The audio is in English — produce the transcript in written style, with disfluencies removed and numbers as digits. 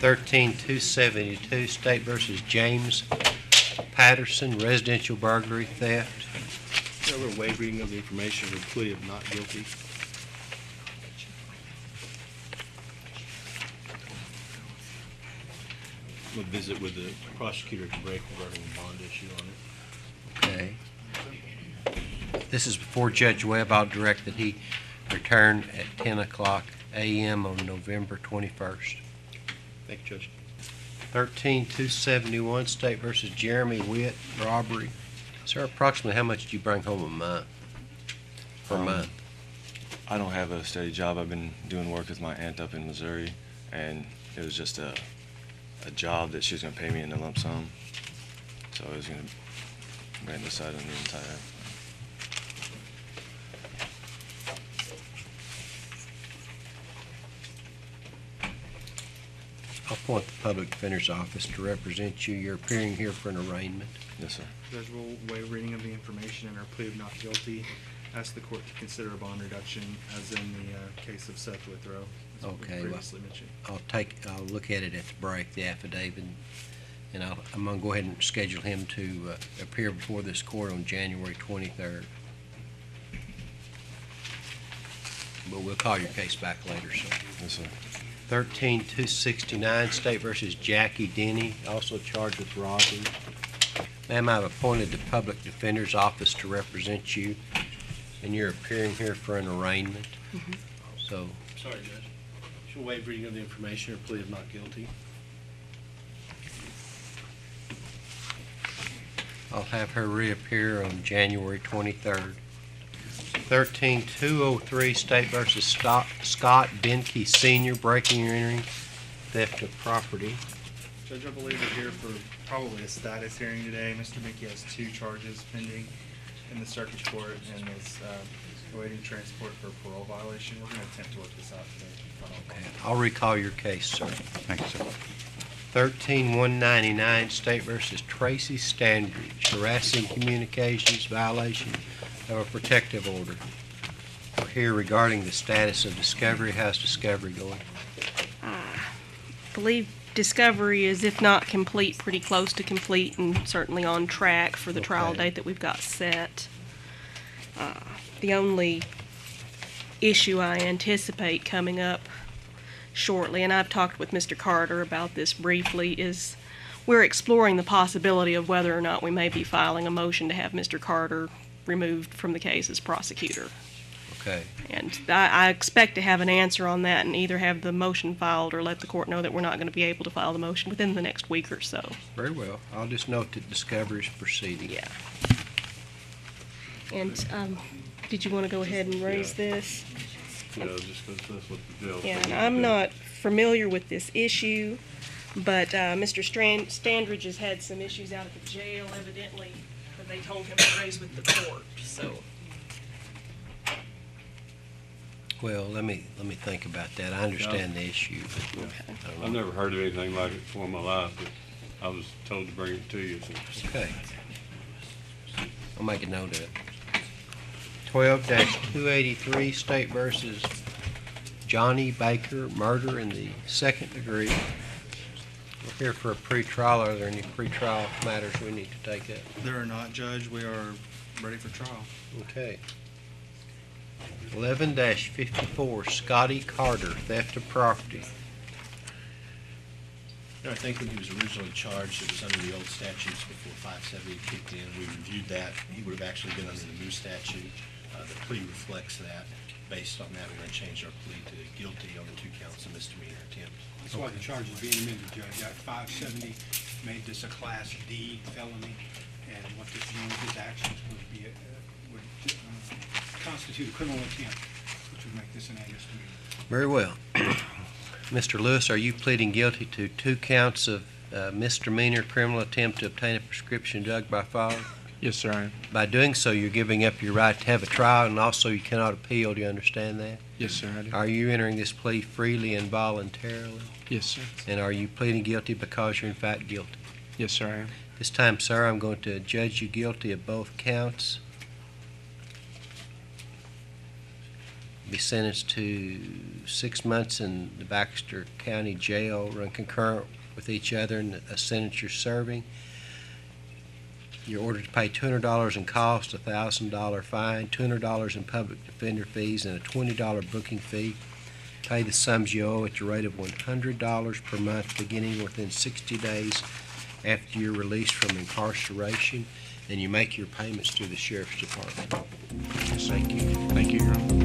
13-272 State versus James Patterson, residential burglary theft. We'll waive reading of the information with plea of not guilty. We'll visit with the prosecutor to break regarding the bond issue on it. Okay. This is before Judge Webb. I'll direct that he return at 10 o'clock a.m. on November 21st. Thank you, Judge. 13-271 State versus Jeremy Witt, robbery. Sir, approximately how much did you bring home a month? Per month? I don't have a steady job. I've been doing work with my aunt up in Missouri, and it was just a job that she was going to pay me in a lump sum. So I was going to rent this out on the entire. I'll appoint the Public Defender's Office to represent you. You're appearing here for an arraignment. Yes, sir. Judge will waive reading of the information and our plea of not guilty. Ask the court to consider a bond reduction as in the case of Seth Withrow, as Okay, we previously mentioned. I'll look at it at the break, the affidavit, and I'm going to go ahead and schedule him to appear before this court on January 23rd. But we'll call your case back later, sir. Yes, sir. 13-269 State versus Jackie Denny, also charged with robbery. Ma'am, I've appointed the Public Defender's Office to represent you, and you're appearing here for an arraignment. So, Sorry, Judge. She'll waive reading of the information or plea of not guilty. I'll have her reappear on January 23rd. 13-203 State versus Scott Benke Sr., breaking or entering, theft of property. Judge, I believe we're here for probably a status hearing today. Mr. Mickey has 2 charges pending in the circuit court and is awaiting transport for a parole violation. We're going to attempt to work this out today. Okay, I'll recall your case, sir. Thank you, sir. 13-199 State versus Tracy Standridge, harassing communications, violation of a protective order. We're here regarding the status of discovery. How's discovery going? I believe discovery is, if not complete, pretty close to complete and certainly on track for the trial Okay. date that we've got set. The only issue I anticipate coming up shortly, and I've talked with Mr. Carter about this briefly, is we're exploring the possibility of whether or not we may be filing a motion to have Mr. Carter removed from the case as prosecutor. Okay. And I expect to have an answer on that and either have the motion filed or let the court know that we're not going to be able to file the motion within the next week or so. Very well. I'll just note that discovery is proceeding. Yeah. And did you want to go ahead and raise this? Yeah, just because that's what the jail. Yeah, and I'm not familiar with this issue, but Mr. Standridge has had some issues out at the jail, evidently, that they told him to raise with the court, so. Well, let me think about that. I understand the issue, but Okay. I don't know. I've never heard of anything like it before in my life, but I was told to bring it to you, so. Okay. I'll make a note of it. 12-283 State versus Johnny Baker, murder in the second degree. We're here for a pretrial. Are there any pretrial matters we need to take up? There are not, Judge. We are ready for trial. Okay. 11-54 Scotty Carter, theft of property. I think when he was originally charged, it was under the old statutes before 570 kicked in. We reviewed that. He would have actually been under the new statute. The plea reflects that. Based on that, we're going to change our plea to guilty on the 2 counts of misdemeanor attempt. That's why the charge is being amended, Judge. Act 570 made this a Class D felony, and what this means, his actions would constitute a criminal intent, which would make this an misdemeanor. Very well. Mr. Lewis, are you pleading guilty to 2 counts of misdemeanor criminal attempt to obtain a prescription drug by fire? Yes, sir, I am. By doing so, you're giving up your right to have a trial, and also you cannot appeal. Do you understand that? Yes, sir, I do. Are you entering this plea freely and voluntarily? Yes, sir. And are you pleading guilty because you're in fact guilty? Yes, sir, I am. This time, sir, I'm going to judge you guilty of both counts. be sentenced to 6 months in the Baxter County Jail, run concurrent with each other in a sentence you're serving. You're ordered to pay $200 in cost, a $1,000 fine, $200 in public defender fees, and a $20 booking fee. Pay the sums you owe at the rate of $100 per month, beginning within 60 days after you're released from incarceration, and you make your payments to the Sheriff's Department. Thank you. Thank you, Your Honor.